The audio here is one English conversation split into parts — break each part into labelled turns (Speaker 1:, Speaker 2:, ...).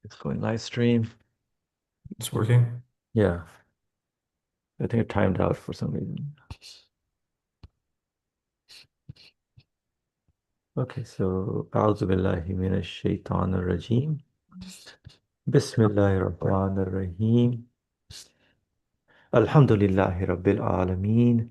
Speaker 1: It's going live stream.
Speaker 2: It's working.
Speaker 1: Yeah, I think it timed out for some reason. Okay, so أعوذ بالله من الشيطان الرجيم. بسم الله الرحمن الرحيم. الحمد لله رب العالمين.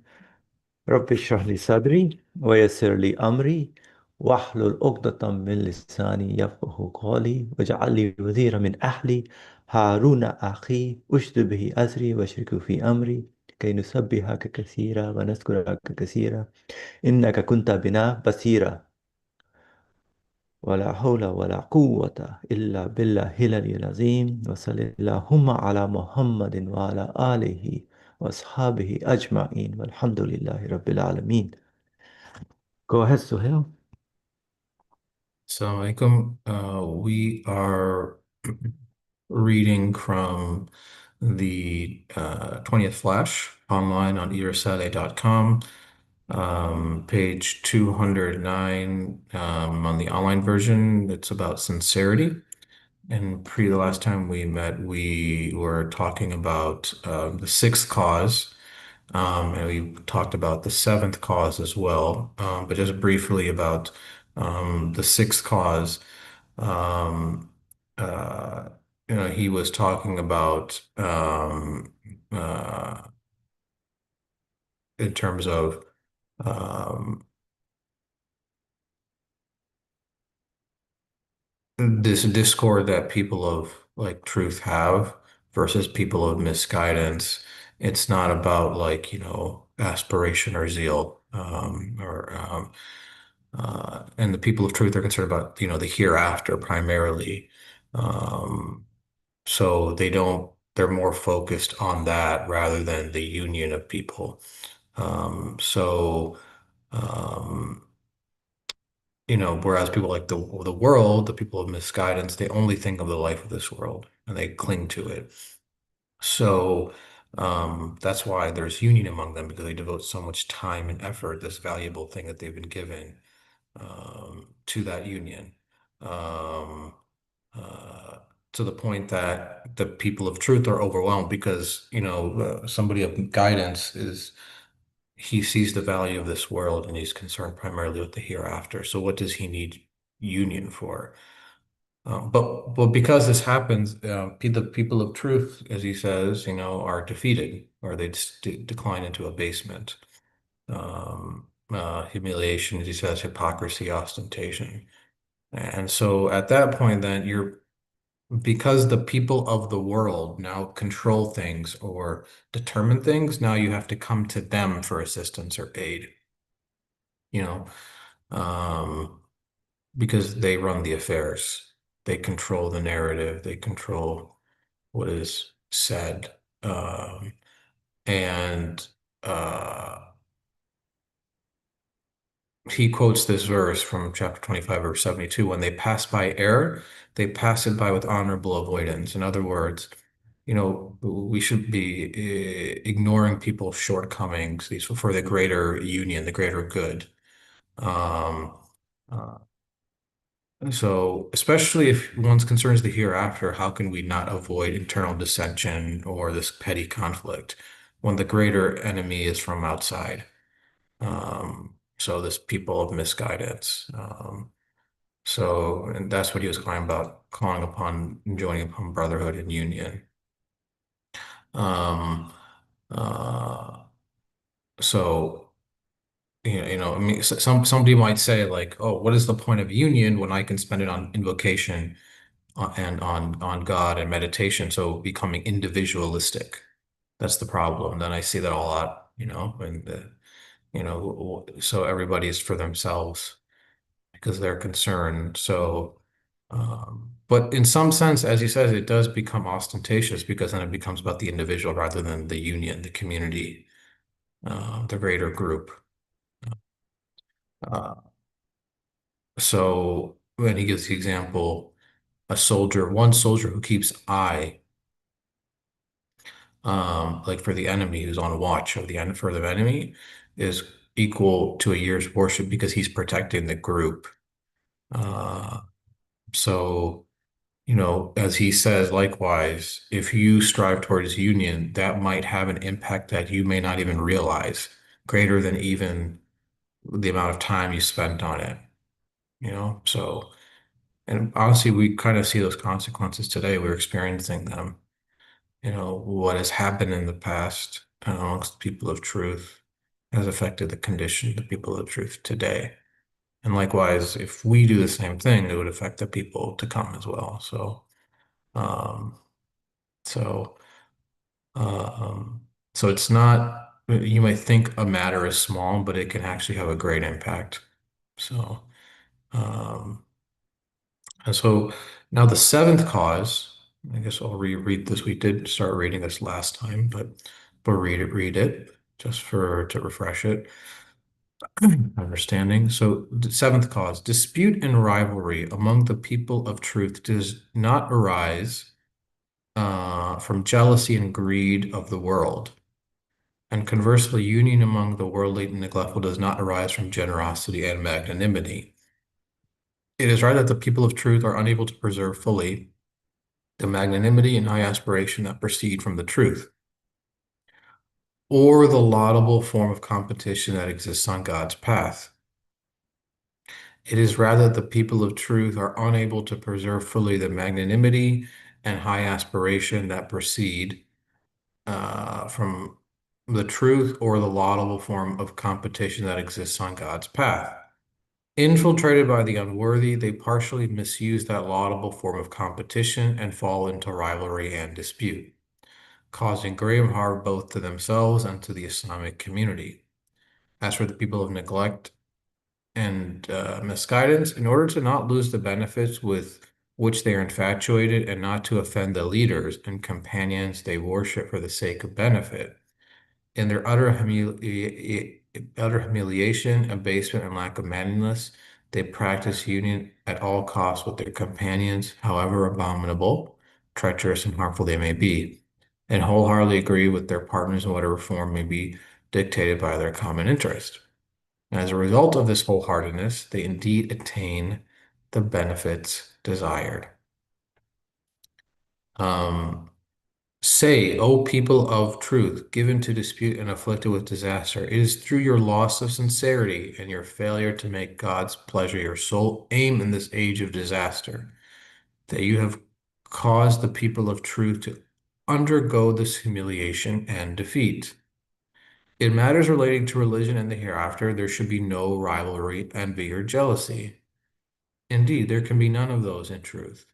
Speaker 1: رب اشرح لي صدري ويسر لي أمري واحلل عقدة من لساني يفقه قولي واجعل لي وزيرا من أهلي هارون أخي أشدد به أزري واشركه في أمري كي نسبحك كثيرا ونذكرك كثيرا إنك كنت بنا بصيرا ولا حول ولا قوة إلا بالله العلي العظيم وصلى اللهم على محمد وعلى آله وأصحابه أجمعين والحمد لله رب العالمين. Go ahead, Suhail.
Speaker 2: Assalamu alaikum. We are reading from the 20th Flash online on risale.com, page 209 on the online version. It's about sincerity. And the last time we met, we were talking about the sixth cause, and we talked about the seventh cause as well. But just briefly about the sixth cause, um, uh, he was talking about in terms of um, this discord that people of like truth have versus people of misguidance. It's not about like, aspiration or zeal, and the people of truth are concerned about, the hereafter primarily. Um, so they're more focused on that rather than the union of people. So, um, whereas people like the world, the people of misguidance, they only think of the life of this world and they cling to it. So that's why there's union among them because they devote so much time and effort, this valuable thing that they've been given, to that union. Um, uh, to the point that the people of truth are overwhelmed because, somebody of guidance is he sees the value of this world and he's concerned primarily with the hereafter. So what does he need union for? But because this happens, the people of truth, as he says, are defeated or they just decline into abasement, humiliation, as he says, hypocrisy, ostentation. And so at that point, then because the people of the world now control things or determine things, now you have to come to them for assistance or aid, you know, um, because they run the affairs. They control the narrative. They control what is said. And uh, he quotes this verse from chapter 25, verse 72. When they pass by error, they pass it by with honorable avoidance. In other words, we should be ignoring people's shortcomings, these for the greater union, the greater good. Um, uh, so, especially if one's concern is the hereafter, how can we not avoid internal dissension or this petty conflict when the greater enemy is from outside? So this people of misguidance. And that's what he was calling about, calling upon, joining upon brotherhood and union. Um, uh, so I mean, somebody might say like, "Oh, what is the point of union when I can spend it on invocation and on God and meditation?" So becoming individualistic. That's the problem. Then I see that a lot, and so everybody's for themselves because they're concerned. So, but in some sense, as he says, it does become ostentatious because then it becomes about the individual rather than the union, the community, the greater group. Uh, so when he gives the example, one soldier who keeps eye, like for the enemy who's on watch of the end for the enemy, is equal to a year's worship because he's protecting the group. Uh, so. As he says, likewise, if you strive towards union, that might have an impact that you may not even realize, greater than even the amount of time you spent on it. So, and honestly, we kind of see those consequences today. We're experiencing them. What has happened in the past amongst people of truth has affected the condition of the people of truth today. And likewise, if we do the same thing, it would affect the people to come as well. Um, so, so it's not, you might think a matter is small, but it can actually have a great impact. So, um, and so now the seventh cause, I guess I'll reread this. We did start reading this last time, but we'll read it just to refresh it. Understanding. So the seventh cause, dispute and rivalry among the people of truth does not arise from jealousy and greed of the world. And conversely, union among the worldly and neglectful does not arise from generosity and magnanimity. It is right that the people of truth are unable to preserve fully the magnanimity and high aspiration that proceed from the truth, or the laudable form of competition that exists on God's path. It is rather the people of truth are unable to preserve fully the magnanimity and high aspiration that proceed from the truth or the laudable form of competition that exists on God's path. Infiltrated by the unworthy, they partially misuse that laudable form of competition and fall into rivalry and dispute, causing grave harm both to themselves and to the Islamic community. As for the people of neglect and misguidance, in order to not lose the benefits with which they are infatuated and not to offend the leaders and companions they worship for the sake of benefit, in their utter humiliation, abasement, and lack of manliness, they practice union at all costs with their companions, however abominable, treacherous, and harmful they may be, and wholeheartedly agree with their partners in whatever form may be dictated by their common interest. And as a result of this wholeheartedness, they indeed attain the benefits desired. Um, Say, O people of truth, given to dispute and afflicted with disaster, it is through your loss of sincerity and your failure to make God's pleasure your sole aim in this age of disaster that you have caused the people of truth to undergo this humiliation and defeat. In matters relating to religion and the hereafter, there should be no rivalry, envy, or jealousy. Indeed, there can be none of those in truth.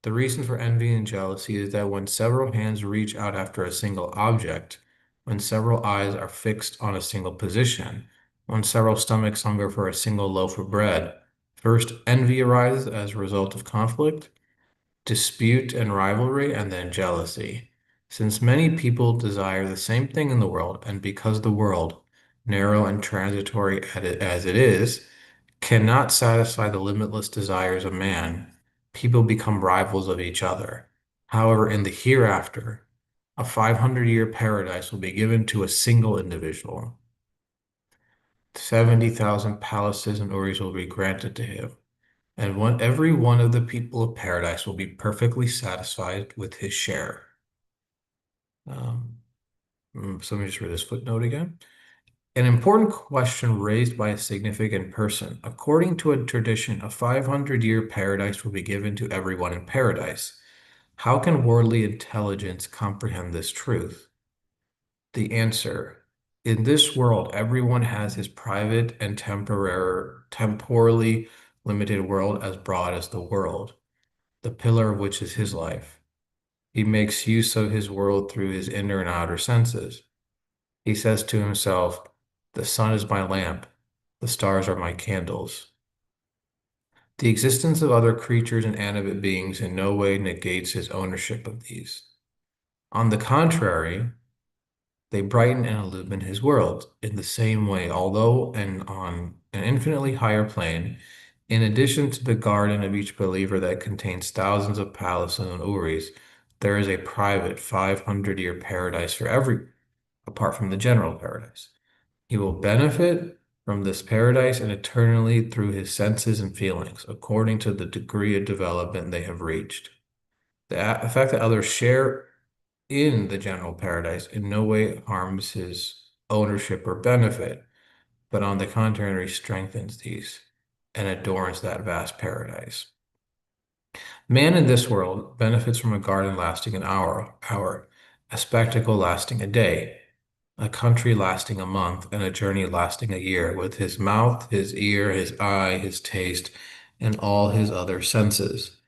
Speaker 2: The reason for envy and jealousy is that when several hands reach out after a single object, when several eyes are fixed on a single position, when several stomachs hunger for a single loaf of bread, first envy arises as a result of conflict, dispute and rivalry, and then jealousy. Since many people desire the same thing in the world, and because the world, narrow and transitory as it is, cannot satisfy the limitless desires of man, people become rivals of each other. However, in the hereafter, a 500-year paradise will be given to a single individual. 70,000 palaces and houris will be granted to him, and every one of the people of paradise will be perfectly satisfied with his share. Um, so let me just read this footnote again. An important question raised by a significant person. According to a tradition, a 500-year paradise will be given to everyone in paradise. How can worldly intelligence comprehend this truth? The answer. In this world, everyone has his private and temporally limited world as broad as the world, the pillar of which is his life. He makes use of his world through his inner and outer senses. He says to himself, "The sun is my lamp, the stars are my candles." The existence of other creatures and animate beings in no way negates his ownership of these. On the contrary, they brighten and illumine his world in the same way, although and on an infinitely higher plane. In addition to the garden of each believer that contains thousands of palaces and houris, there is a private 500-year paradise for every, apart from the general paradise. He will benefit from this paradise and eternally through his senses and feelings, according to the degree of development they have reached. The fact that others share in the general paradise in no way harms his ownership or benefit, but on the contrary strengthens these and adorns that vast paradise. Man in this world benefits from a garden lasting an hour, a spectacle lasting a day, a country lasting a month, and a journey lasting a year, with his mouth, his ear, his eye, his taste, and all his other senses.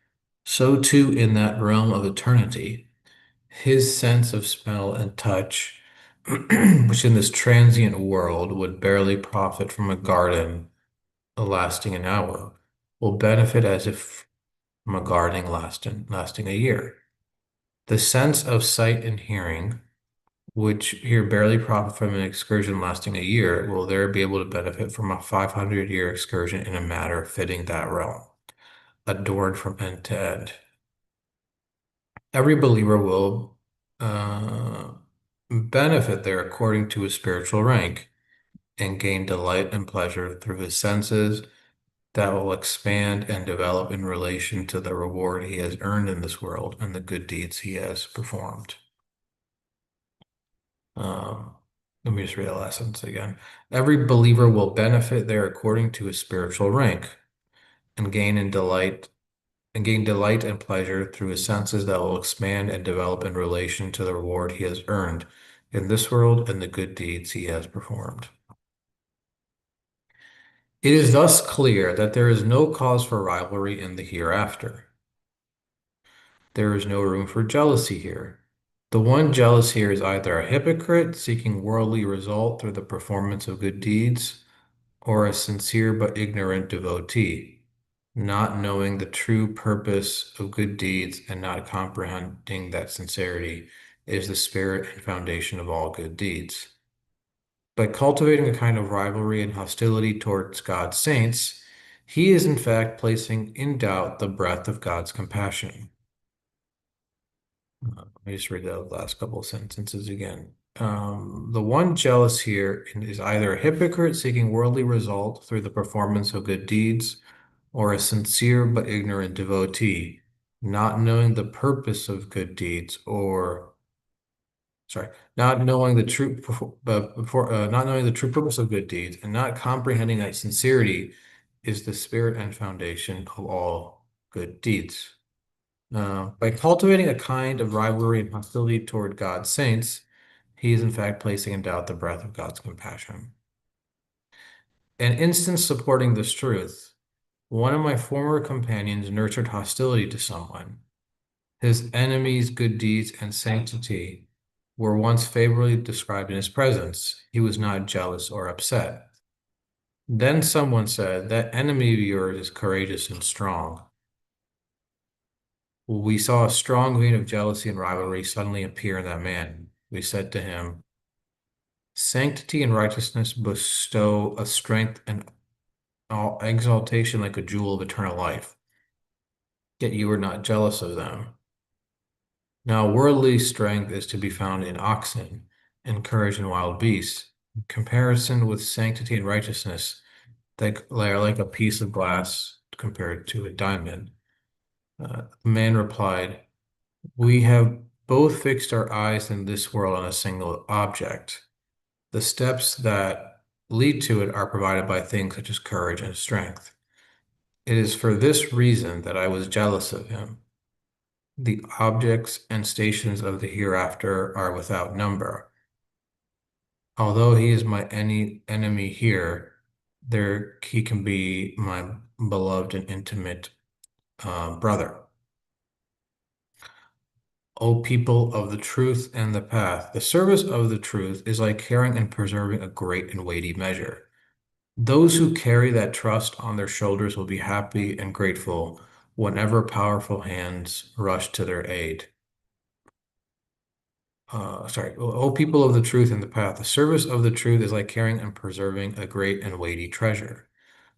Speaker 2: So too in that realm of eternity, his sense of smell and touch, which in this transient world would barely profit from a garden lasting an hour, will benefit as if from a garden lasting a year. The sense of sight and hearing, which here barely profit from an excursion lasting a year, will there be able to benefit from a 500-year excursion in a matter fitting that realm, adorned from end to end. Every believer will benefit there according to his spiritual rank and gain delight and pleasure through his senses that will expand and develop in relation to the reward he has earned in this world and the good deeds he has performed. Um, Let me just read the last sentence again. Every believer will benefit there according to his spiritual rank and gain delight and pleasure through his senses that will expand and develop in relation to the reward he has earned in this world and the good deeds he has performed. It is thus clear that there is no cause for rivalry in the hereafter. There is no room for jealousy here. The one jealous here is either a hypocrite seeking worldly result through the performance of good deeds, or a sincere but ignorant devotee, not knowing the true purpose of good deeds and not comprehending that sincerity is the spirit and foundation of all good deeds. By cultivating a kind of rivalry and hostility towards God's saints, he is in fact placing in doubt the breadth of God's compassion. Let me just read the last couple of sentences again. The one jealous here is either a hypocrite seeking worldly result through the performance of good deeds, or a sincere but ignorant devotee, not knowing the purpose of good deeds, or sorry, not knowing the true not knowing the true purpose of good deeds, and not comprehending that sincerity is the spirit and foundation of all good deeds. By cultivating a kind of rivalry and hostility toward God's saints, he is in fact placing in doubt the breadth of God's compassion. An instance supporting this truth: one of my former companions nurtured hostility to someone. His enemy's good deeds and sanctity were once favorably described in his presence. He was not jealous or upset. Then someone said, "That enemy of yours is courageous and strong." We saw a strong vein of jealousy and rivalry suddenly appear in that man. We said to him, "Sanctity and righteousness bestow a strength and all exaltation like a jewel of eternal life. Yet you are not jealous of them. Now, worldly strength is to be found in oxen, and courage in wild beasts. In comparison with sanctity and righteousness, they are like a piece of glass compared to a diamond." The man replied, "We have both fixed our eyes in this world on a single object. The steps that lead to it are provided by things such as courage and strength. It is for this reason that I was jealous of him. The objects and stations of the hereafter are without number. Although he is my enemy here, there he can be my beloved and intimate brother. O people of the truth and the path, the service of the truth is like carrying and preserving a great and weighty measure. Those who carry that trust on their shoulders will be happy and grateful whenever powerful hands rush to their aid. O people of the truth and the path, the service of the truth is like carrying and preserving a great and weighty treasure.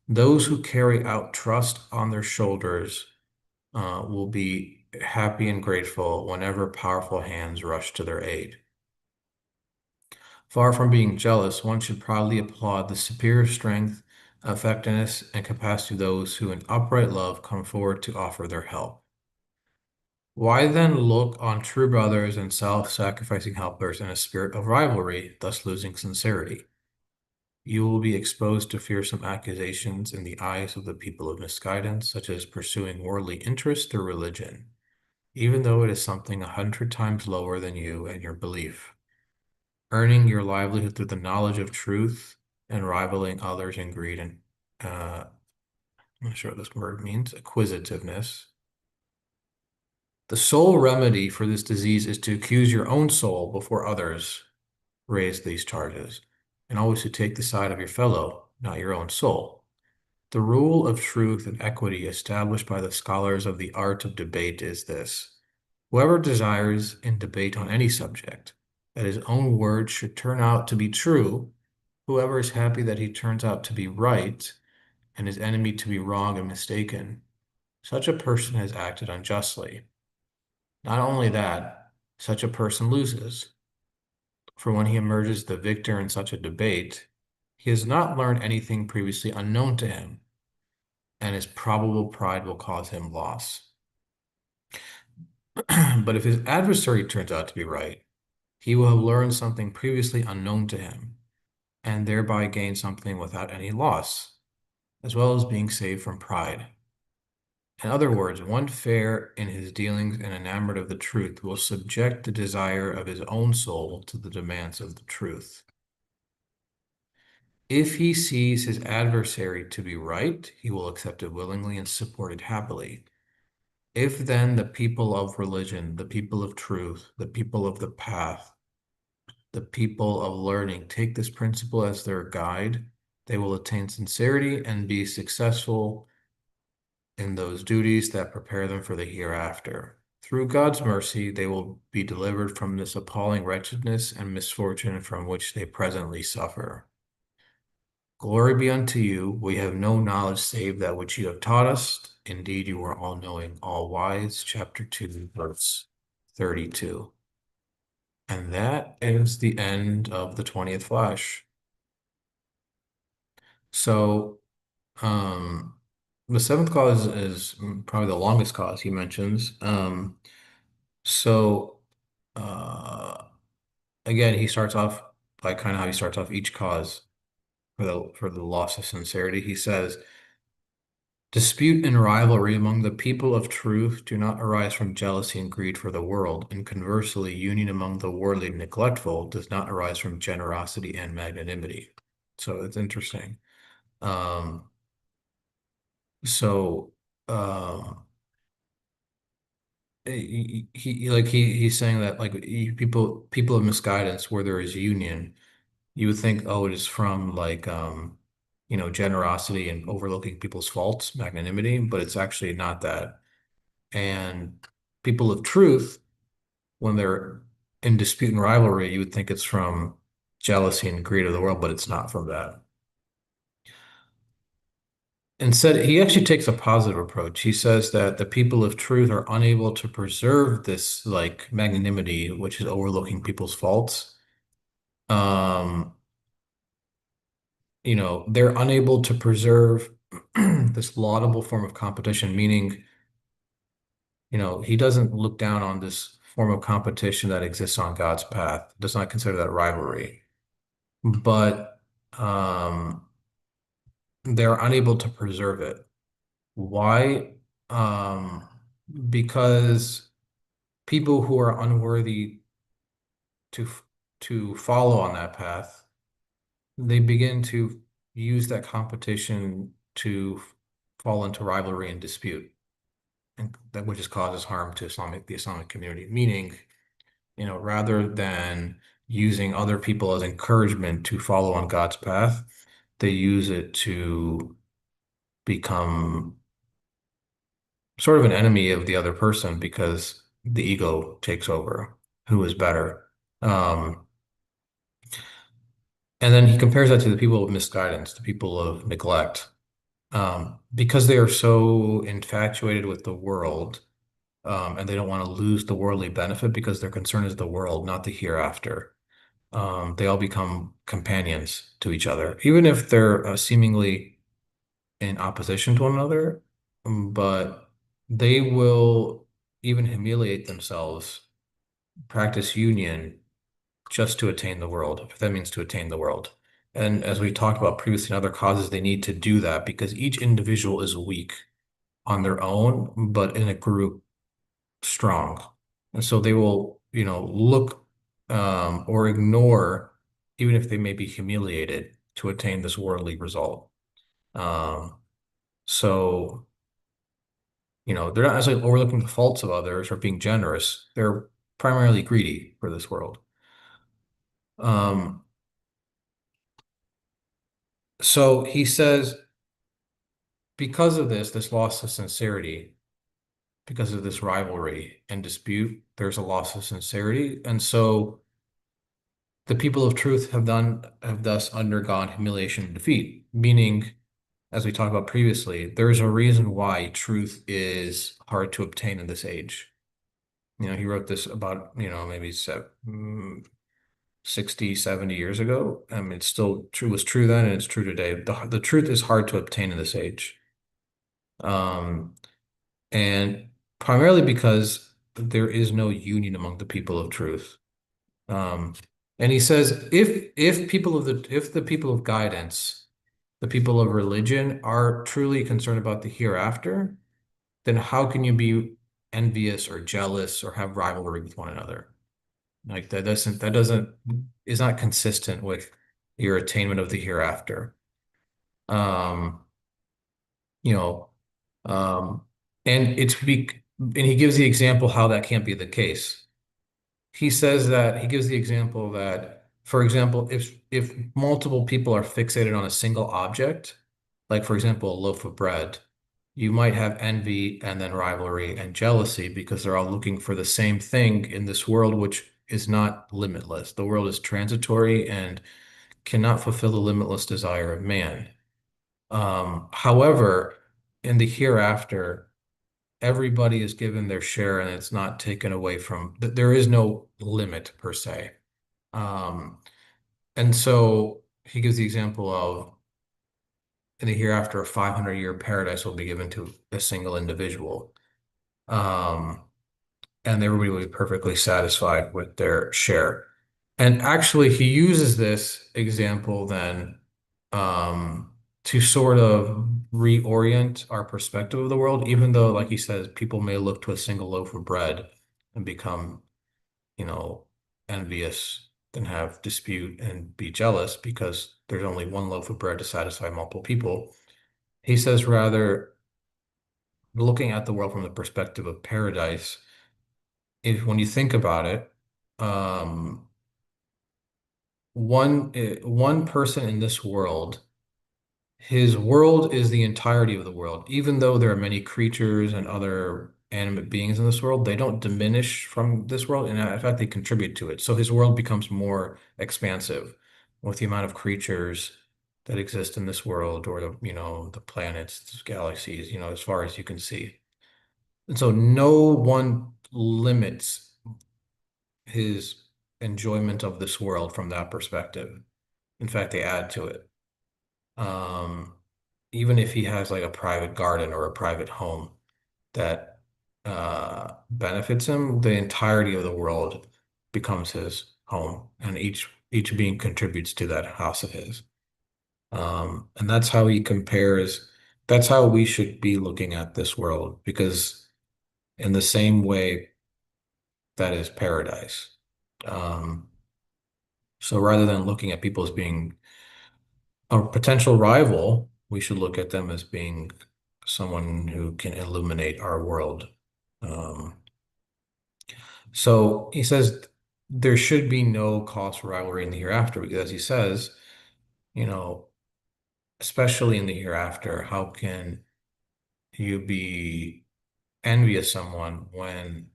Speaker 2: Those who carry out trust on their shoulders will be happy and grateful whenever powerful hands rush to their aid. Far from being jealous, one should proudly applaud the superior strength, effectiveness, and capacity of those who in upright love come forward to offer their help. Why then look on true brothers and self-sacrificing helpers in a spirit of rivalry, thus losing sincerity? You will be exposed to fearsome accusations in the eyes of the people of misguidance, such as pursuing worldly interest through religion, even though it is something 100 times lower than you and your belief, earning your livelihood through the knowledge of truth and rivaling others in greed and I'm not sure what this word means, acquisitiveness. The sole remedy for this disease is to accuse your own soul before others raise these charges, and always to take the side of your fellow, not your own soul. The rule of truth and equity established by the scholars of the art of debate is this: whoever desires in debate on any subject that his own words should turn out to be true, whoever is happy that he turns out to be right, and his enemy to be wrong and mistaken, such a person has acted unjustly. Not only that, such a person loses, for when he emerges the victor in such a debate, he has not learned anything previously unknown to him, and his probable pride will cause him loss. But if his adversary turns out to be right, he will have learned something previously unknown to him, and thereby gain something without any loss, as well as being saved from pride. In other words, one fair in his dealings and enamored of the truth will subject the desire of his own soul to the demands of the truth. If he sees his adversary to be right, he will accept it willingly and support it happily. If then the people of religion, the people of truth, the people of the path, the people of learning take this principle as their guide, they will attain sincerity and be successful in those duties that prepare them for the hereafter. Through God's mercy, they will be delivered from this appalling wretchedness and misfortune from which they presently suffer. Glory be unto you. We have no knowledge save that which you have taught us. Indeed, you are all knowing, all wise. Chapter 2, verse 32. And that is the end of the 20th flash. So, um, the seventh cause is probably the longest cause he mentions. So, uh, again, he starts off by kind of how he starts off each cause for the loss of sincerity. He says, dispute and rivalry among the people of truth do not arise from jealousy and greed for the world, and conversely, union among the worldly and neglectful does not arise from generosity and magnanimity. So it's interesting. Um, so um, he's saying that like people of misguidance where there is union, you would think, oh, it is from like generosity and overlooking people's faults, magnanimity, but it's actually not that. And people of truth, when they're in dispute and rivalry, you would think it's from jealousy and greed of the world, but it's not from that. Instead, he actually takes a positive approach. He says that the people of truth are unable to preserve this like magnanimity, which is overlooking people's faults. Um, they're unable to preserve this laudable form of competition, meaning, he doesn't look down on this form of competition that exists on God's path, does not consider that rivalry, but they're unable to preserve it. Why? Um, because people who are unworthy to to follow on that path, they begin to use that competition to fall into rivalry and dispute, and that which just causes harm to the Islamic community. Meaning, rather than using other people as encouragement to follow on God's path, they use it to become sort of an enemy of the other person because the ego takes over. Who is better? Um, and then he compares that to the people of misguidance, the people of neglect, because they are so infatuated with the world, and they don't want to lose the worldly benefit because their concern is the world, not the hereafter. They all become companions to each other, even if they're seemingly in opposition to one another, but they will. even humiliate themselves, practice union just to attain the world, if that means to attain the world. And as we talked about previously in other causes, they need to do that because each individual is weak on their own, but in a group, strong. And so they will, look or ignore, even if they may be humiliated, to attain this worldly result. Um, so, they're not necessarily overlooking the faults of others or being generous. They're primarily greedy for this world. Um, so he says, because of this loss of sincerity, because of this rivalry and dispute, there's a loss of sincerity. And so the people of truth have thus undergone humiliation and defeat, meaning, as we talked about previously, there's a reason why truth is hard to obtain in this age. He wrote this about, maybe 60, 70 years ago. I mean, it's still true, was true then, and it's true today. The truth is hard to obtain in this age. Um, and primarily because there is no union among the people of truth. Um, and he says, if the people of guidance, the people of religion are truly concerned about the hereafter, then how can you be envious or jealous or have rivalry with one another? Like that doesn't is not consistent with your attainment of the hereafter. Um, you know, um, and and he gives the example how that can't be the case. He gives the example that, for example, if multiple people are fixated on a single object, like for example, a loaf of bread, you might have envy and then rivalry and jealousy because they're all looking for the same thing in this world, which is not limitless. The world is transitory and cannot fulfill the limitless desire of man. However, in the hereafter, everybody is given their share and it's not taken away from, there is no limit per se. Um, and so he gives the example of in the hereafter, a 500-year paradise will be given to a single individual. Um, and everybody will be perfectly satisfied with their share. And actually, he uses this example then to sort of reorient our perspective of the world, even though, like he says, people may look to a single loaf of bread and become, you know, envious and have dispute and be jealous because there's only one loaf of bread to satisfy multiple people. He says rather, looking at the world from the perspective of paradise, if when you think about it, um, one person in this world, his world is the entirety of the world. Even though there are many creatures and other animate beings in this world, they don't diminish from this world, and in fact, they contribute to it. So his world becomes more expansive with the amount of creatures that exist in this world, or the planets, the galaxies, as far as you can see. And so no one limits his enjoyment of this world from that perspective. In fact, they add to it. Um, Even if he has like a private garden or a private home that benefits him, the entirety of the world becomes his home, and each being contributes to that house of his. And that's how he compares. That's how we should be looking at this world, because in the same way, that is paradise. Um, so rather than looking at people as being a potential rival, we should look at them as being someone who can illuminate our world. Um, so he says there should be no cause for rivalry in the hereafter, because as he says, you know, especially in the hereafter, how can you be envious someone when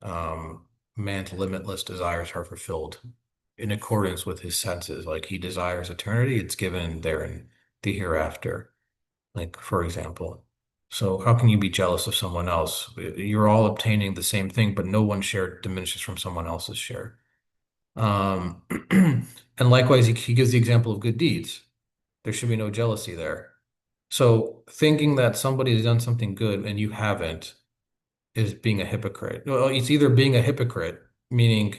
Speaker 2: um, man's limitless desires are fulfilled in accordance with his senses. Like he desires eternity, it's given there in the hereafter, like for example. So how can you be jealous of someone else? You're all obtaining the same thing, but no one's share diminishes from someone else's share. Um, and likewise, he gives the example of good deeds. There should be no jealousy there. So thinking that somebody has done something good and you haven't, is being a hypocrite. Well, it's either being a hypocrite, meaning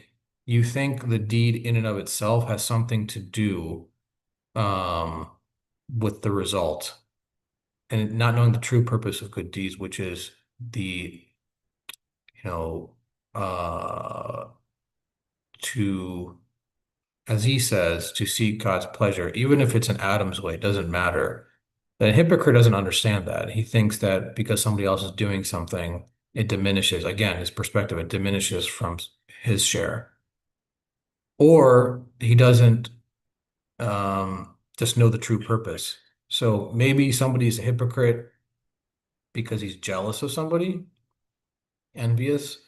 Speaker 2: you think the deed in and of itself has something to do um, with the result, and not knowing the true purpose of good deeds, which is the, you know, to, as he says, to seek God's pleasure, even if it's an Adam's way, it doesn't matter. The hypocrite doesn't understand that. He thinks that because somebody else is doing something, it diminishes, again, his perspective, it diminishes from his share. Or he doesn't just know the true purpose. So maybe somebody's a hypocrite because he's jealous of somebody, envious,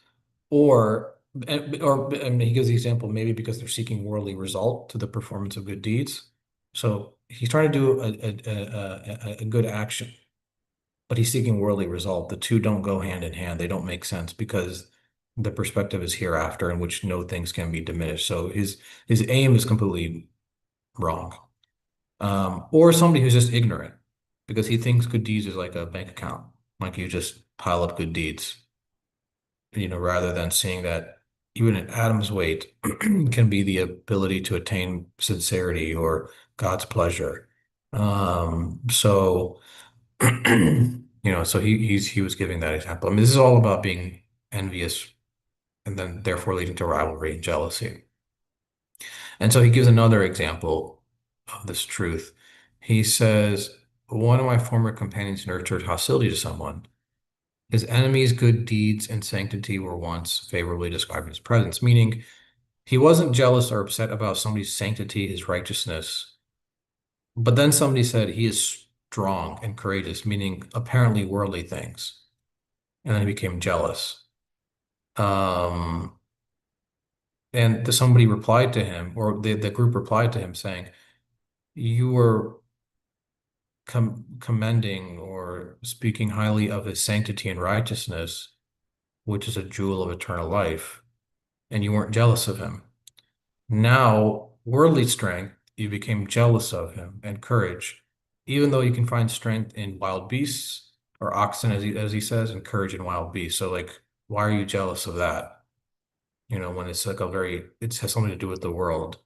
Speaker 2: or he gives the example maybe because they're seeking worldly result to the performance of good deeds. So he's trying to do a good action, but he's seeking worldly result. The two don't go hand in hand. They don't make sense because the perspective is hereafter in which no things can be diminished. So his aim is completely wrong. Or somebody who's just ignorant because he thinks good deeds is like a bank account, like you just pile up good deeds, rather than seeing that even an atom's weight can be the ability to attain sincerity or God's pleasure. So, so he was giving that example. I mean, this is all about being envious and then therefore leading to rivalry and jealousy. And so he gives another example of this truth. He says, one of my former companions nurtured hostility to someone. His enemy's good deeds and sanctity were once favorably described in his presence, meaning he wasn't jealous or upset about somebody's sanctity, his righteousness. But then somebody said he is strong and courageous, meaning apparently worldly things. And then he became jealous. Um, and somebody replied to him, or the group replied to him saying, you were commending or speaking highly of his sanctity and righteousness, which is a jewel of eternal life, and you weren't jealous of him. Now, worldly strength, you became jealous of him, and courage, even though you can find strength in wild beasts or oxen, as he says, and courage in wild beasts. So, like, why are you jealous of that? When it's like it has something to do with the world.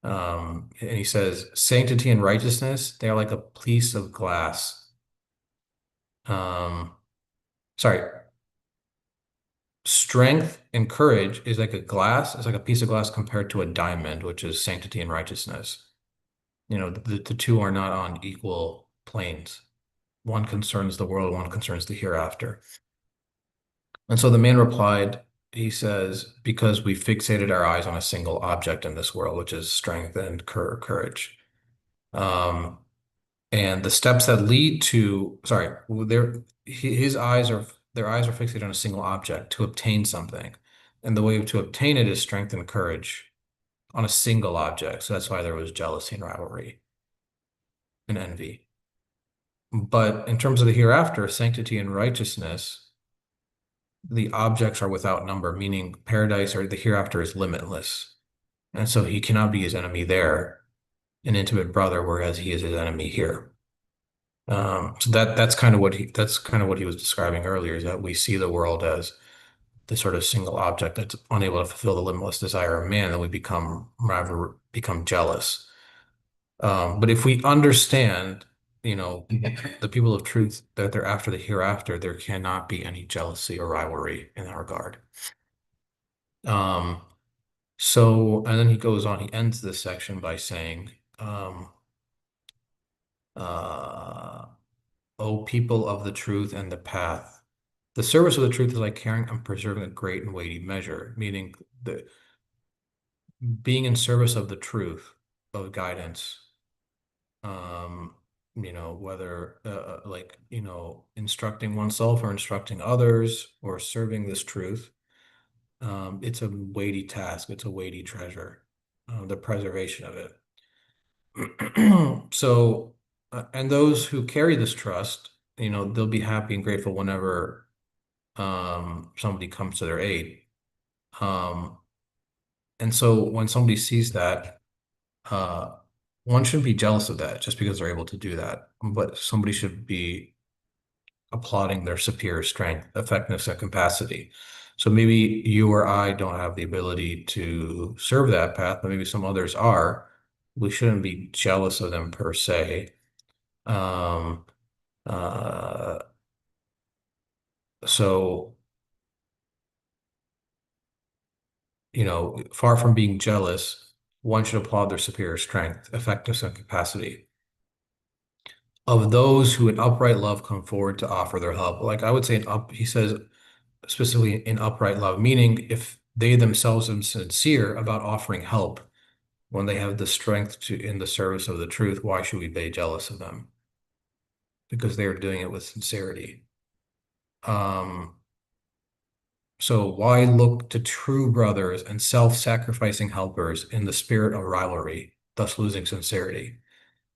Speaker 2: And he says, sanctity and righteousness, they are like a piece of glass. Um, sorry, strength and courage is like a glass, it's like a piece of glass compared to a diamond, which is sanctity and righteousness. The two are not on equal planes. One concerns the world, one concerns the hereafter. And so the man replied, he says, because we fixated our eyes on a single object in this world, which is strength and courage. Um, and the steps that lead to, sorry, his eyes are their eyes are fixated on a single object to obtain something. And the way to obtain it is strength and courage on a single object. So that's why there was jealousy and rivalry and envy. But in terms of the hereafter, sanctity and righteousness, the objects are without number, meaning paradise or the hereafter is limitless. And so he cannot be his enemy there, an intimate brother, whereas he is his enemy here. So that's kind of what he was describing earlier, is that we see the world as the sort of single object that's unable to fulfill the limitless desire of man, and we become jealous. But if we understand, the people of truth, that they're after the hereafter, there cannot be any jealousy or rivalry in that regard. Um, and then he goes on, he ends this section by saying, uh, O people of the truth and the path, the service of the truth is like carrying and preserving a great and weighty measure, meaning the being in service of the truth, of guidance, whether instructing oneself or instructing others or serving this truth, it's a weighty task, it's a weighty treasure, the preservation of it. So, and those who carry this trust, they'll be happy and grateful whenever somebody comes to their aid. Um, and so when somebody sees that, uh, one shouldn't be jealous of that just because they're able to do that, but somebody should be applauding their superior strength, effectiveness, and capacity. So maybe you or I don't have the ability to serve that path, but maybe some others are. We shouldn't be jealous of them per se. Um, uh, so, far from being jealous, one should applaud their superior strength, effectiveness, and capacity. Of those who in upright love come forward to offer their help. Like I would say, he says specifically in upright love, meaning if they themselves are sincere about offering help when they have the strength to in the service of the truth, why should we be jealous of them? Because they are doing it with sincerity. Um, so why look to true brothers and self-sacrificing helpers in the spirit of rivalry, thus losing sincerity?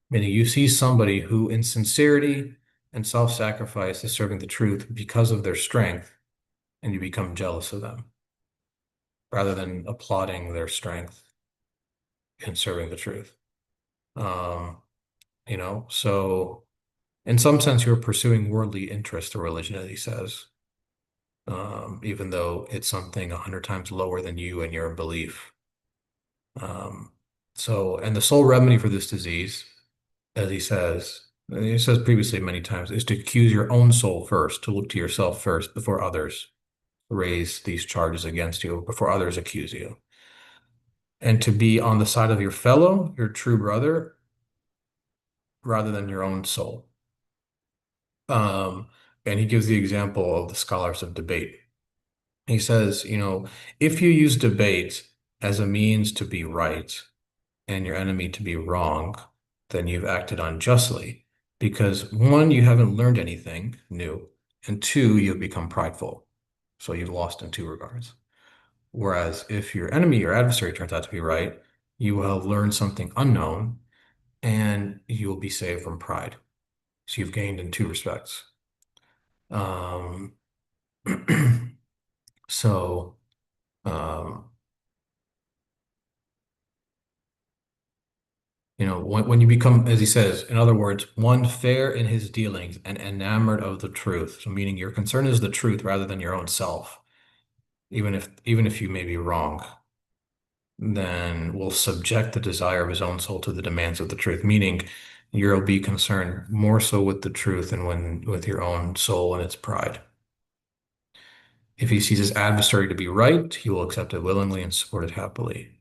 Speaker 2: Meaning you see somebody who in sincerity and self-sacrifice is serving the truth because of their strength, and you become jealous of them rather than applauding their strength in serving the truth. Um, so in some sense, you're pursuing worldly interest or religion, as he says, even though it's something 100 times lower than you and your belief. Um, and the sole remedy for this disease, as he says previously many times, is to accuse your own soul first, to look to yourself first before others raise these charges against you, before others accuse you, and to be on the side of your fellow, your true brother, rather than your own soul. Um, and he gives the example of the scholars of debate. He says, if you use debate as a means to be right and your enemy to be wrong, then you've acted unjustly because one, you haven't learned anything new, and two, you've become prideful. So you've lost in two regards. Whereas if your enemy, your adversary turns out to be right, you will have learned something unknown and you will be saved from pride. So you've gained in two respects. Um, so, um, when you become, as he says, in other words, one fair in his dealings and enamored of the truth. So meaning your concern is the truth rather than your own self, even if you may be wrong, then will subject the desire of his own soul to the demands of the truth, meaning you'll be concerned more so with the truth than when with your own soul and its pride. If he sees his adversary to be right, he will accept it willingly and support it happily.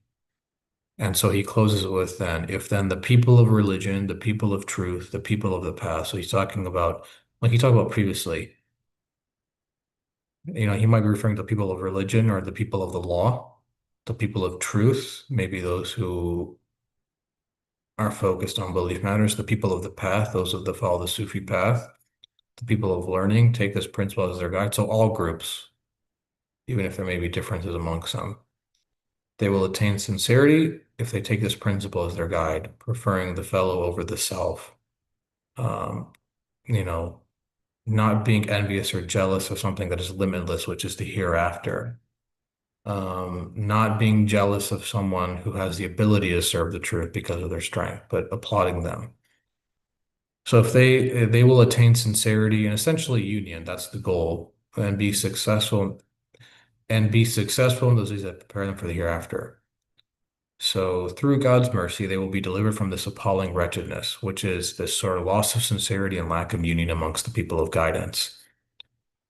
Speaker 2: And so he closes it with then, if then the people of religion, the people of truth, the people of the past. So he's talking about, like he talked about previously, he might be referring to people of religion or the people of the law, the people of truth, maybe those who are focused on belief matters, the people of the path, those of the follow the Sufi path, the people of learning, take this principle as their guide. So all groups, even if there may be differences amongst them. They will attain sincerity if they take this principle as their guide, preferring the fellow over the self. Um, you know, Not being envious or jealous of something that is limitless, which is the hereafter. Not being jealous of someone who has the ability to serve the truth because of their strength, but applauding them. So if they will attain sincerity and essentially union, that's the goal, and be successful in those things that prepare them for the hereafter. So through God's mercy, they will be delivered from this appalling wretchedness, which is this sort of loss of sincerity and lack of union amongst the people of guidance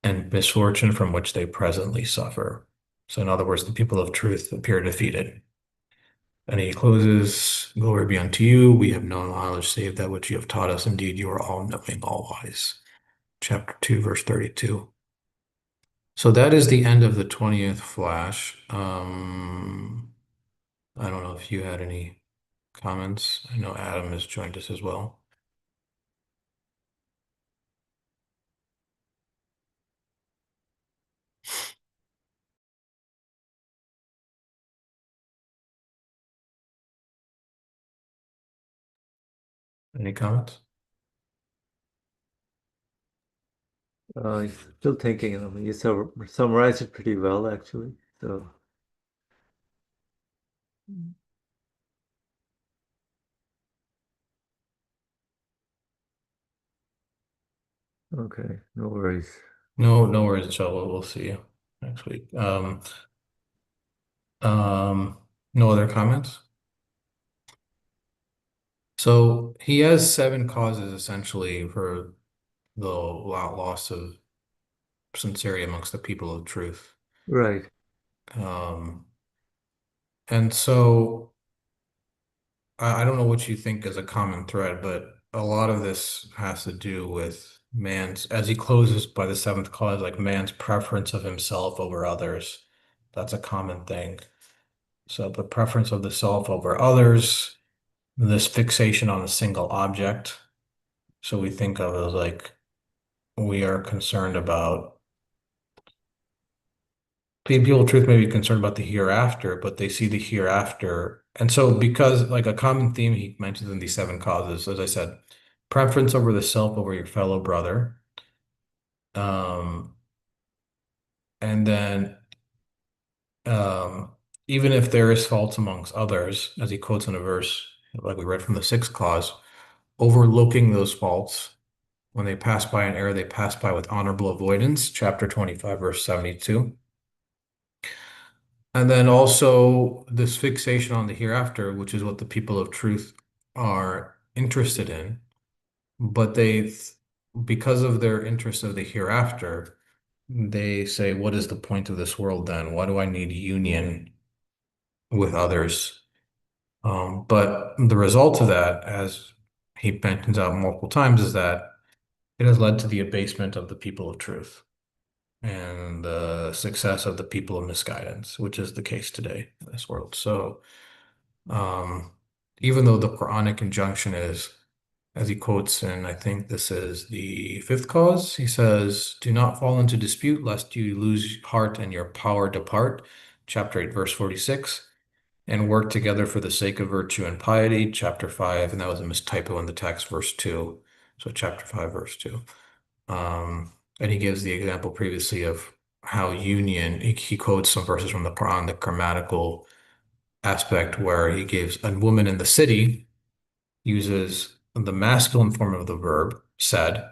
Speaker 2: and misfortune from which they presently suffer. So in other words, the people of truth appear defeated. And he closes, Glory be unto you. We have no knowledge save that which you have taught us. Indeed, you are all knowing, all wise. Chapter 2, verse 32. So that is the end of the 20th flash. I don't know if you had any comments. I know Adam has joined us as well. Any comments?
Speaker 1: Still thinking. I mean, you summarized it pretty well, actually. So, Okay, no worries.
Speaker 2: No, no worries, inshallah. We'll see you next week. Um, no other comments? So he has seven causes essentially for the loss of sincerity amongst the people of truth.
Speaker 1: Right,
Speaker 2: Um, and so I don't know what you think is a common thread, but a lot of this has to do with man's, as he closes by the seventh cause, like man's preference of himself over others. That's a common thing. So the preference of the self over others, this fixation on a single object. So we think of it as like we are concerned about people of truth may be concerned about the hereafter, but they see the hereafter. And so because like a common theme he mentions in these seven causes, as I said, preference over the self over your fellow brother. Um, and then um, even if there is faults amongst others, as he quotes in a verse, like we read from the sixth clause, overlooking those faults. When they pass by an error, they pass by with honorable avoidance, chapter 25, verse 72. And then also this fixation on the hereafter, which is what the people of truth are interested in. But because of their interest of the hereafter, they say, what is the point of this world then? Why do I need union with others? But the result of that, as he mentions out multiple times, is that it has led to the abasement of the people of truth and the success of the people of misguidance, which is the case today in this world. So, um, even though the Quranic injunction is, as he quotes, and I think this is the fifth cause, he says, "Do not fall into dispute, lest you lose heart and your power depart." Chapter 8, verse 46. And work together for the sake of virtue and piety, chapter 5, and that was a mistypo in the text, verse 2. So, chapter 5, verse 2. And he gives the example previously of how union, he quotes some verses from the Quran, the grammatical aspect, where he gives a woman in the city uses the masculine form of the verb, said,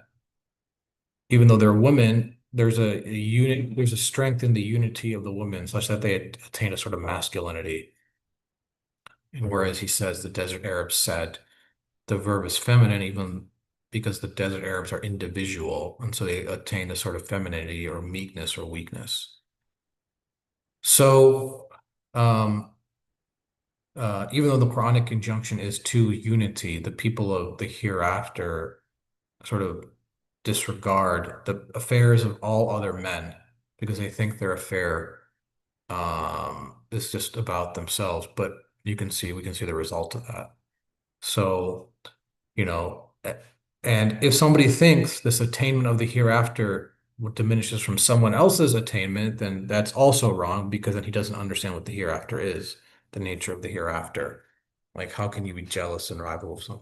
Speaker 2: even though they're women, there's a unit, there's a strength in the unity of the women such that they attain a sort of masculinity. And whereas he says the desert Arabs said, the verb is feminine, even because the desert Arabs are individual, and so they attain a sort of femininity or meekness or weakness. So, um, even though the Quranic conjunction is to unity, the people of the hereafter sort of disregard the affairs of all other men because they think their affair is just about themselves. But we can see the result of that. So, you know, and if somebody thinks this attainment of the hereafter diminishes from someone else's attainment, then that's also wrong because then he doesn't understand what the hereafter is, the nature of the hereafter. Like, how can you be jealous and rival of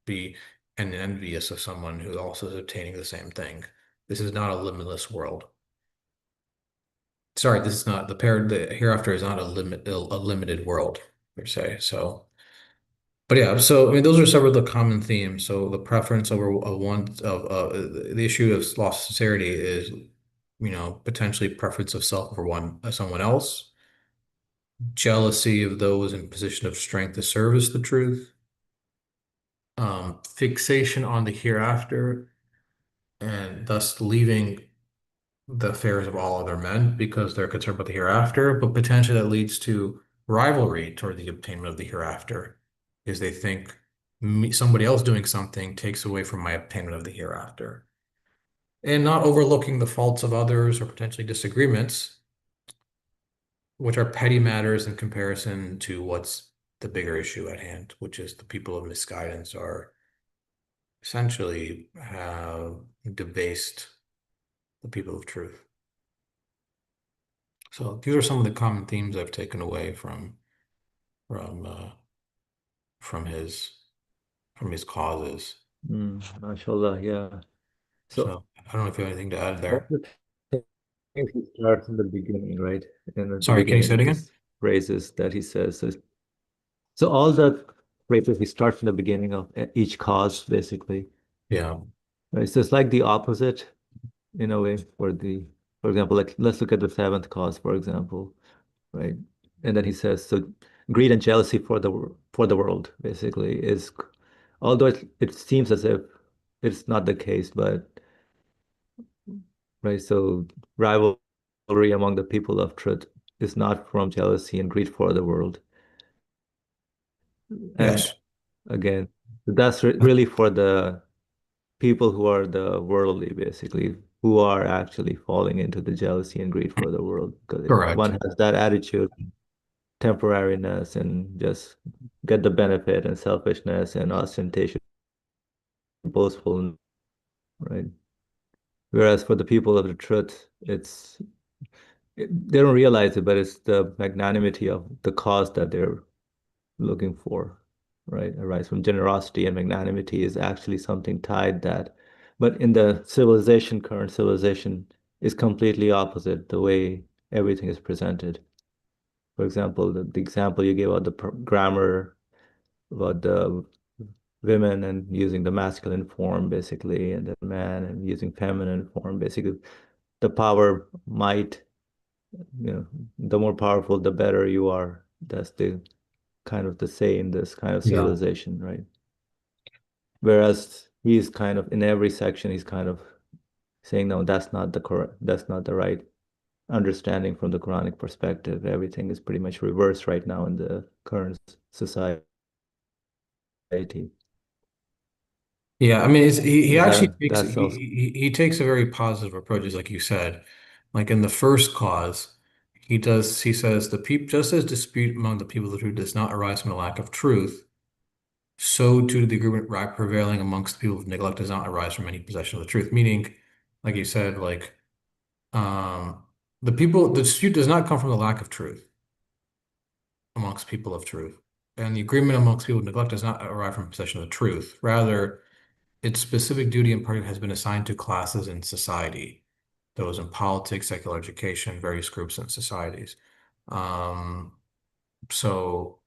Speaker 2: be and envious of someone who also is obtaining the same thing? This is not a limitless world. Sorry, this is not the hereafter is not a limited world per se. So. But yeah, so I mean, those are several of the common themes. So the preference over a one of the issue of lost sincerity is, potentially preference of self over someone else, jealousy of those in position of strength to service the truth, fixation on the hereafter, and thus leaving the affairs of all other men because they're concerned about the hereafter, but potentially that leads to rivalry toward the obtainment of the hereafter, is they think somebody else doing something takes away from my obtainment of the hereafter. And not overlooking the faults of others or potentially disagreements, which are petty matters in comparison to what's the bigger issue at hand, which is the people of misguidance are essentially have debased the people of truth. So these are some of the common themes I've taken away from from his from his causes.
Speaker 1: mashallah, yeah. So
Speaker 2: So I don't know if you have anything to add
Speaker 1: all
Speaker 2: there.
Speaker 1: the things he starts in the beginning, right? And at the
Speaker 2: Sorry, can you say it
Speaker 1: beginning,
Speaker 2: again?
Speaker 1: this phrases that he says. So all the phrases he starts in the beginning of each cause, basically.
Speaker 2: Yeah.
Speaker 1: Right? So it's like the opposite in a way for example, like let's look at the seventh cause, for example, right? And then he says, so greed and jealousy for for the world basically is, although it seems as if it's not the case, but right, so rivalry among the people of truth is not from jealousy and greed for the world. And
Speaker 2: Yes,
Speaker 1: again, that's really for the people who are the worldly, basically, who are actually falling into the jealousy and greed for the world. Because if
Speaker 2: correct.
Speaker 1: one has that attitude, temporariness, and just get the benefit, and selfishness and ostentation, boastful, right? Whereas for the people of the truth, they don't realize it, but it's the magnanimity of the cause that they're looking for, right? Arise from generosity and magnanimity is actually something tied that, but in the civilization, current civilization is completely opposite the way everything is presented. For example, the example you gave about the grammar, about the women and using the masculine form basically, and the man and using feminine form basically. The power might, the more powerful, the better you are. That's the kind of the say in this kind of
Speaker 2: Yeah.
Speaker 1: civilization, right? Whereas he's kind of in every section, he's kind of saying, no, that's not the correct, that's not the right understanding from the Quranic perspective. Everything is pretty much reversed right now in the current society.
Speaker 2: Yeah, I mean, he actually takes
Speaker 1: That's also
Speaker 2: he takes a very positive approach, as like you said. Like in the first cause, he says the people just as dispute among the people who does not arise from a lack of truth, so too the agreement right prevailing amongst the people of neglect does not arise from any possession of the truth. Meaning, like you said, like um the dispute does not come from the lack of truth amongst people of truth. And the agreement amongst people of neglect does not arise from possession of the truth. Rather, its specific duty and part has been assigned to classes in society, those in politics, secular education, various groups and societies. Um, so,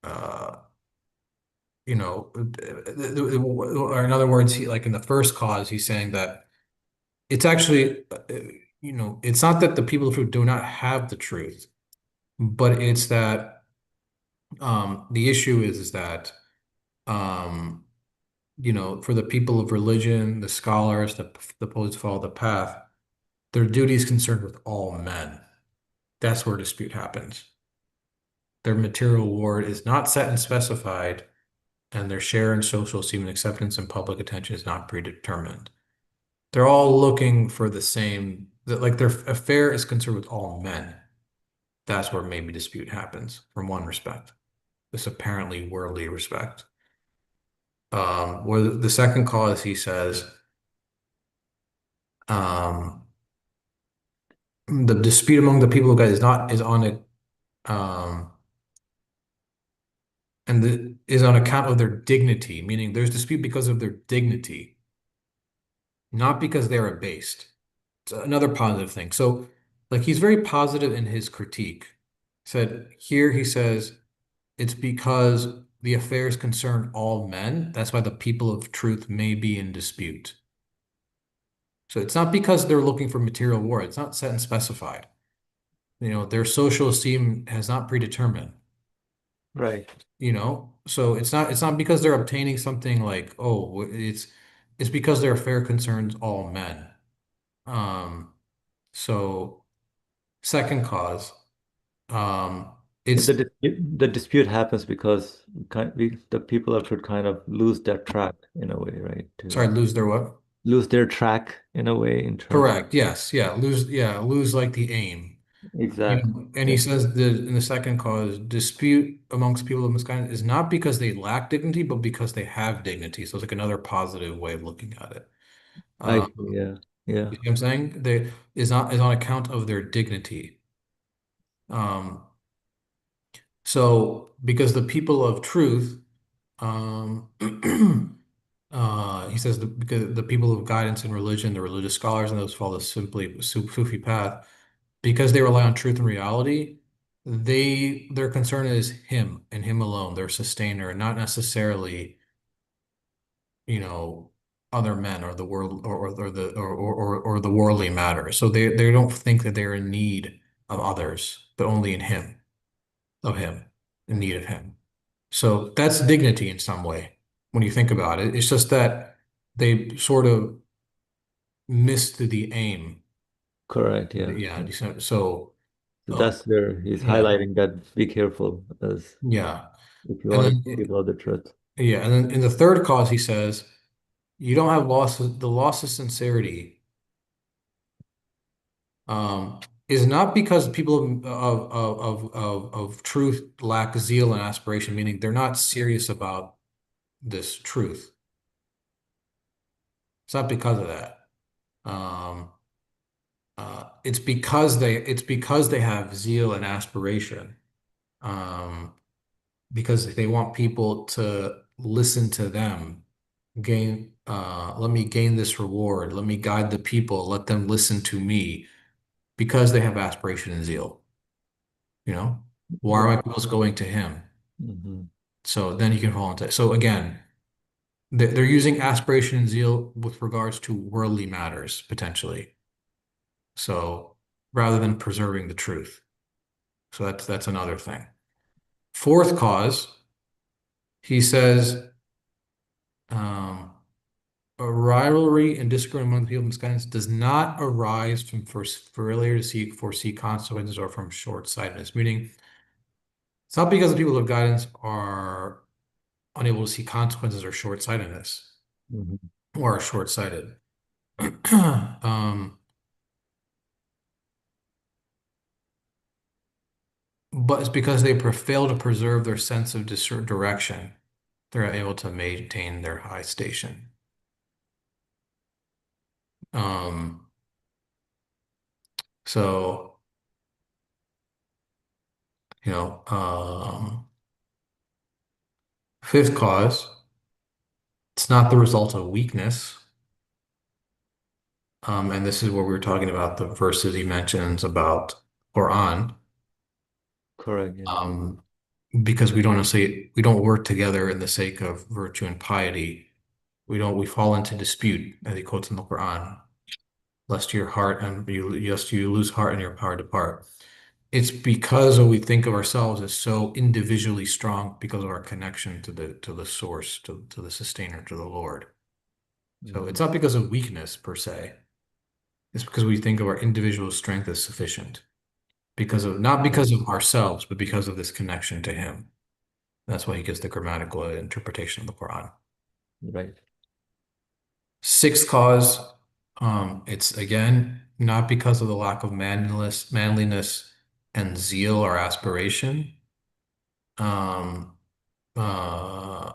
Speaker 2: uh, or in other words, like in the first cause, he's saying that it's actually, it's not that the people who do not have the truth, but it's that the issue is that um, for the people of religion, the scholars, the those who follow the path, their duty is concerned with all men. That's where dispute happens. Their material reward is not set and specified, and their share in social esteem and acceptance and public attention is not predetermined. They're all looking for the same, like their affair is concerned with all men. That's where maybe dispute happens from one respect, this apparently worldly respect. Where the second cause, he says, um, the dispute among the people of God is on it, um, is on account of their dignity, meaning there's dispute because of their dignity, not because they're abased. It's another positive thing. So, like, he's very positive in his critique. Said here, he says it's because the affairs concern all men. That's why the people of truth may be in dispute. So it's not because they're looking for material war. It's not set and specified. Their social esteem has not predetermined.
Speaker 1: right.
Speaker 2: So it's not because they're obtaining something like, oh, it's because their affair concerns all men. Um, so second cause,
Speaker 1: But
Speaker 2: it's
Speaker 1: the dispute happens because the people of truth kind of lose their track in a way, right?
Speaker 2: sorry,
Speaker 1: To
Speaker 2: lose their what?
Speaker 1: lose their track in a way in terms.
Speaker 2: Correct. Yes. Lose like the aim.
Speaker 1: Exactly.
Speaker 2: And he
Speaker 1: Yeah.
Speaker 2: says that in the second cause, dispute amongst people of misguidance is not because they lack dignity, but because they have dignity. So it's like another positive way of looking at it.
Speaker 1: I
Speaker 2: Um,
Speaker 1: see. Yeah. Yeah.
Speaker 2: you see what I'm saying? They is on account of their dignity. Um, so because the people of truth, um, he says because the people of guidance and religion, the religious scholars, and those follow the simply Sufi path, because they rely on truth and reality, their concern is him and him alone, their sustainer, and not necessarily, you know. other men or the world or the worldly matter. So they don't think that they're in need of others, but only in him, in need of him. So that's dignity in some way when you think about it. It's just that they sort of missed the aim.
Speaker 1: Correct. Yeah.
Speaker 2: Yeah. So,
Speaker 1: So
Speaker 2: uh,
Speaker 1: that's where he's
Speaker 2: yeah,
Speaker 1: highlighting that be careful as
Speaker 2: yeah.
Speaker 1: if you
Speaker 2: And
Speaker 1: want to
Speaker 2: then,
Speaker 1: give out the truth.
Speaker 2: yeah. And then in the third cause, he says, you don't have the loss of sincerity um, is not because people of truth lack zeal and aspiration, meaning they're not serious about this truth. It's not because of that. Um, it's because they have zeal and aspiration. Um, because they want people to listen to them, let me gain this reward, let me guide the people, let them listen to me, because they have aspiration and zeal. You know, why are my
Speaker 1: Right.
Speaker 2: people's going to him?
Speaker 1: Hmm.
Speaker 2: So then you can fall into. So again, they're using aspiration and zeal with regards to worldly matters potentially. So rather than preserving the truth. So that's another thing. Fourth cause, he says, um, a rivalry and discord among the people of misguidance does not arise from failure to foresee consequences or from short-sightedness. Meaning, it's not because the people of guidance are unable to see consequences or short-sightedness
Speaker 1: Hmm.
Speaker 2: or are short-sighted. Um, but it's because they fail to preserve their sense of direction. They're able to maintain their high station. Um, so, fifth cause, it's not the result of weakness. And this is where we were talking about the verses he mentions about Quran.
Speaker 1: Correct. Yeah.
Speaker 2: Um, because we don't work together in the sake of virtue and piety. We fall into dispute, as he quotes in the Quran, lest your heart and you lose heart and your power depart. It's because we think of ourselves as so individually strong because of our connection to the source, to the sustainer, to the Lord. So it's
Speaker 1: Hmm.
Speaker 2: not because of weakness per se. It's because we think of our individual strength as sufficient. Because of not
Speaker 1: Right.
Speaker 2: because of ourselves, but because of this connection to him. That's why he gives the grammatical interpretation of the Quran.
Speaker 1: Right.
Speaker 2: Sixth cause, it's again not because of the lack of manliness and zeal or aspiration. Um, uh,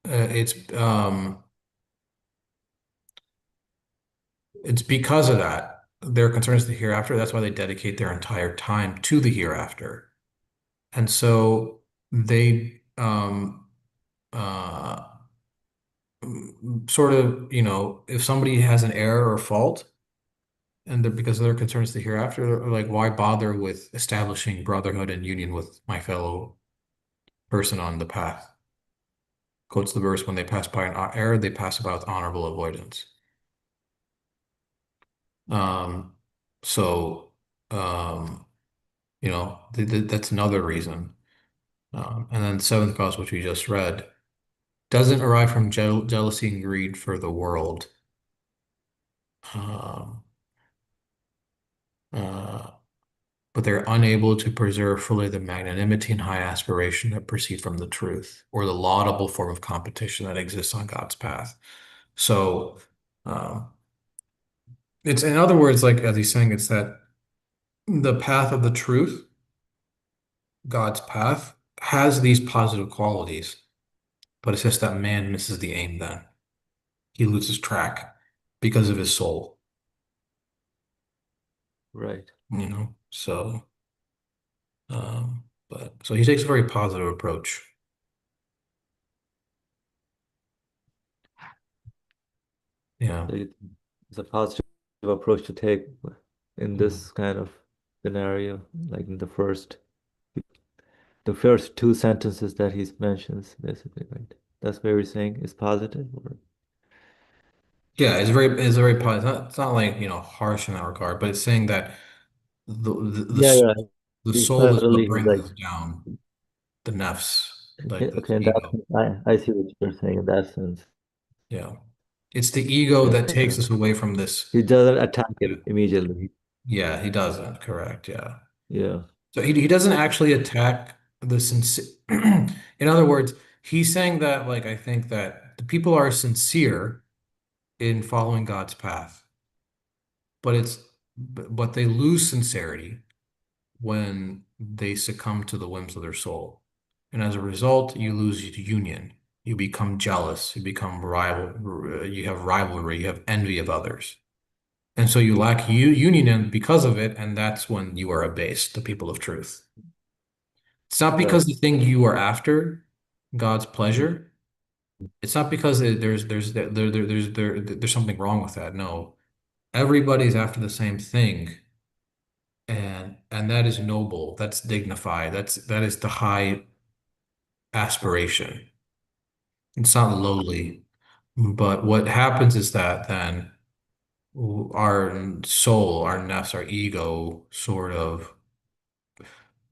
Speaker 2: it's it's because of that. Their concern is the hereafter. That's why they dedicate their entire time to the hereafter. And so they uh sort of, if somebody has an error or fault, and because of their concerns the hereafter, they're like, why bother with establishing brotherhood and union with my fellow person on the path? Quotes the verse, when they pass by an error, they pass about with honorable avoidance. Um, so, um, that's another reason. And then seventh cause, which we just read, doesn't arise from jealousy and greed for the world. Um, uh, but they're unable to preserve fully the magnanimity and high aspiration that proceed from the truth or the laudable form of competition that exists on God's path. So, um, it's in other words, like as he's saying, it's that the path of the truth, God's path, has these positive qualities, but it's just that man misses the aim then. He loses track because of his soul,
Speaker 1: Right.
Speaker 2: So, but so he takes a very positive approach. Yeah.
Speaker 1: So it's a positive approach to take in
Speaker 2: Mhm.
Speaker 1: this kind of scenario, like in the first. The first two sentences that he mentions, basically, right? That's what you're saying is positive, or
Speaker 2: Yeah, it's very positive. It's not like, harsh in that regard, but it's saying that the
Speaker 1: yeah, yeah.
Speaker 2: the
Speaker 1: He's
Speaker 2: soul
Speaker 1: not
Speaker 2: is what
Speaker 1: really
Speaker 2: brings
Speaker 1: like
Speaker 2: us down, the nafs, like this
Speaker 1: okay. In that
Speaker 2: ego.
Speaker 1: sense, I see what you're saying in that sense.
Speaker 2: Yeah. It's the ego that takes
Speaker 1: Yeah,
Speaker 2: us away from this.
Speaker 1: he doesn't attack
Speaker 2: Yeah.
Speaker 1: it immediately.
Speaker 2: Yeah, he doesn't. Correct. Yeah.
Speaker 1: Yeah,
Speaker 2: So he doesn't actually attack the sincere. In other words, he's saying that, like, I think that the people are sincere in following God's path, but but they lose sincerity when they succumb to the whims of their soul. And as a result, you lose union. You become jealous. You become rival. You have rivalry. You have envy of others. And so you lack union and because of it, and that's when you are abased, the people of truth. It's not
Speaker 1: right.
Speaker 2: because the thing you are after, God's pleasure. It's not because there's something wrong with that. No, everybody's after the same thing, and that is noble. That's dignified. That is the high aspiration. It's not lowly. But what happens is that then our soul, our nafs, our ego sort of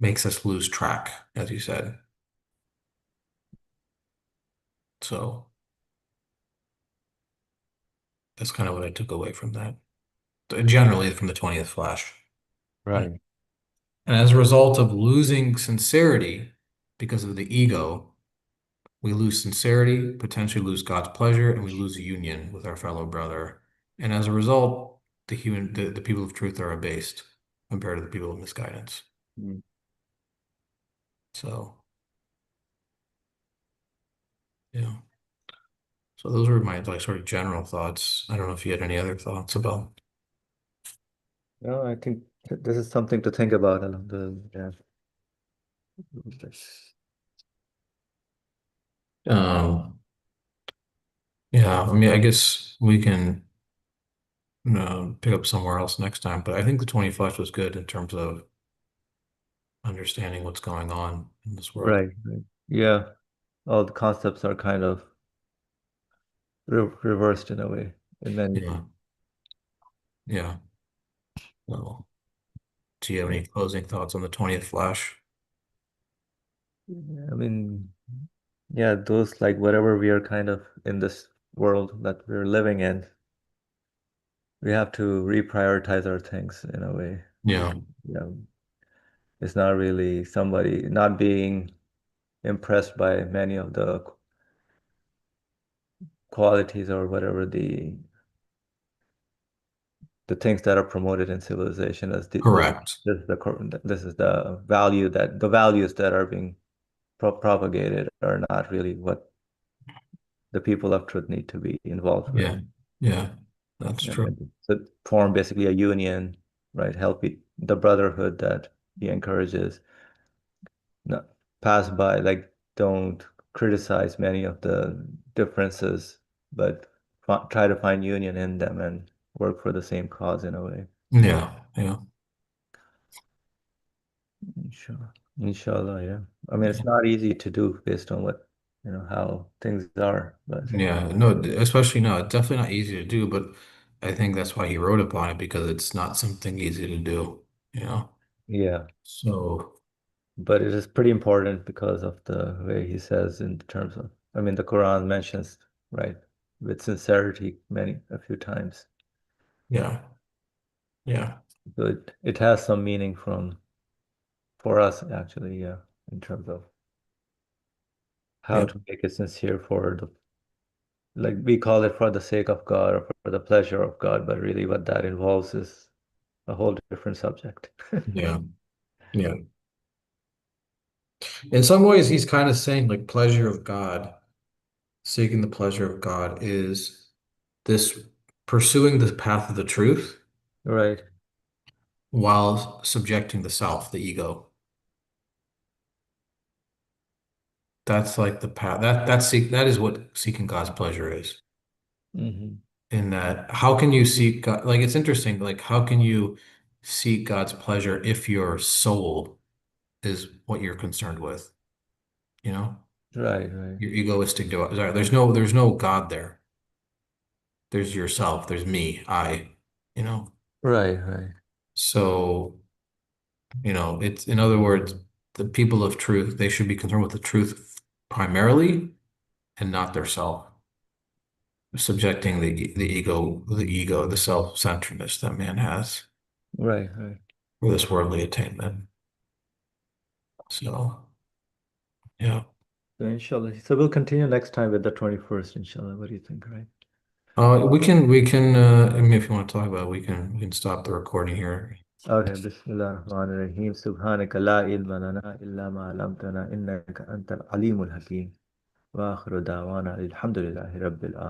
Speaker 2: makes us lose track, as you said. So that's kind of what I took away from that. Generally from the 20th flash. And
Speaker 1: Right.
Speaker 2: as a result of losing sincerity because of the ego, we lose sincerity, potentially lose God's pleasure, and we lose union with our fellow brother. And as a result, the people of truth are abased compared to the people of misguidance.
Speaker 1: Mm.
Speaker 2: So, yeah. So those were my like sort of general thoughts. I don't know if you had any other thoughts about.
Speaker 1: No, I think this is something to think about. Yeah.
Speaker 2: Um, yeah, I mean, I guess we can pick up somewhere else next time, but I think the 20 flash was good in terms of understanding what's going on in this world.
Speaker 1: Right, right. Yeah, all the concepts are kind of reversed in a way in many.
Speaker 2: Yeah, yeah. So, do you have
Speaker 1: Yeah.
Speaker 2: any closing thoughts on the 20th flash?
Speaker 1: I mean, yeah, those like whatever we are kind of in this world that we're living in, we have to reprioritize our things in a way.
Speaker 2: Yeah,
Speaker 1: Yeah, it's not really somebody not being impressed by many of the qualities or whatever the things that are promoted in civilization as
Speaker 2: correct.
Speaker 1: this is the value that the values that are being propagated are not really what the people of truth need to be involved with.
Speaker 2: Yeah, yeah, that's true.
Speaker 1: And to form basically a union, right? The brotherhood that he encourages, not pass by, like don't criticize many of the differences, but try to find union in them and work for the same cause in a way.
Speaker 2: Yeah, yeah,
Speaker 1: Inshallah. Inshallah, yeah. I mean, it's not easy to do based on what, how things are, but
Speaker 2: yeah. No, especially no, it's definitely not easy to do, but I think that's why he wrote upon it because it's not something easy to do, you know?
Speaker 1: yeah.
Speaker 2: So,
Speaker 1: But it is pretty important because of the way he says in terms of, I mean, the Quran mentions, right, with sincerity a few times.
Speaker 2: yeah, yeah,
Speaker 1: So it has some meaning for us actually, yeah, in terms of how
Speaker 2: yeah,
Speaker 1: to make it sincere for like we call it for the sake of God or for the pleasure of God, but really what that involves is a whole different subject.
Speaker 2: yeah, yeah. In some ways, he's kind of saying like pleasure of God, seeking the pleasure of God is this pursuing the path of the truth
Speaker 1: Right.
Speaker 2: while subjecting the self, the ego. That's like the path that is what seeking God's pleasure is.
Speaker 1: Hmm.
Speaker 2: In that, how can you seek God? Like it's interesting, like how can you seek God's pleasure if your soul is what you're concerned with, you know?
Speaker 1: Right, right,
Speaker 2: Your egoistic desire. There's no God there. There's yourself, there's me, you know.
Speaker 1: right, right,
Speaker 2: So, it's in other words, the people of truth, they should be concerned with the truth primarily and not their self, subjecting the self-centeredness that man has
Speaker 1: right, right.
Speaker 2: for this worldly attainment. So, yeah.
Speaker 1: So inshallah. So we'll continue next time with the 21st, inshallah. What do you think, right?
Speaker 2: I mean, if you want to talk about it, we can stop the recording here.
Speaker 1: Okay, Bismillah ar-Rahman ar-Rahim. Subhanaka la ilma lana illa ma alamtana innaka antal alimul hakim. Wa akhiru da'wana alhamdulillahi rabbil alamin.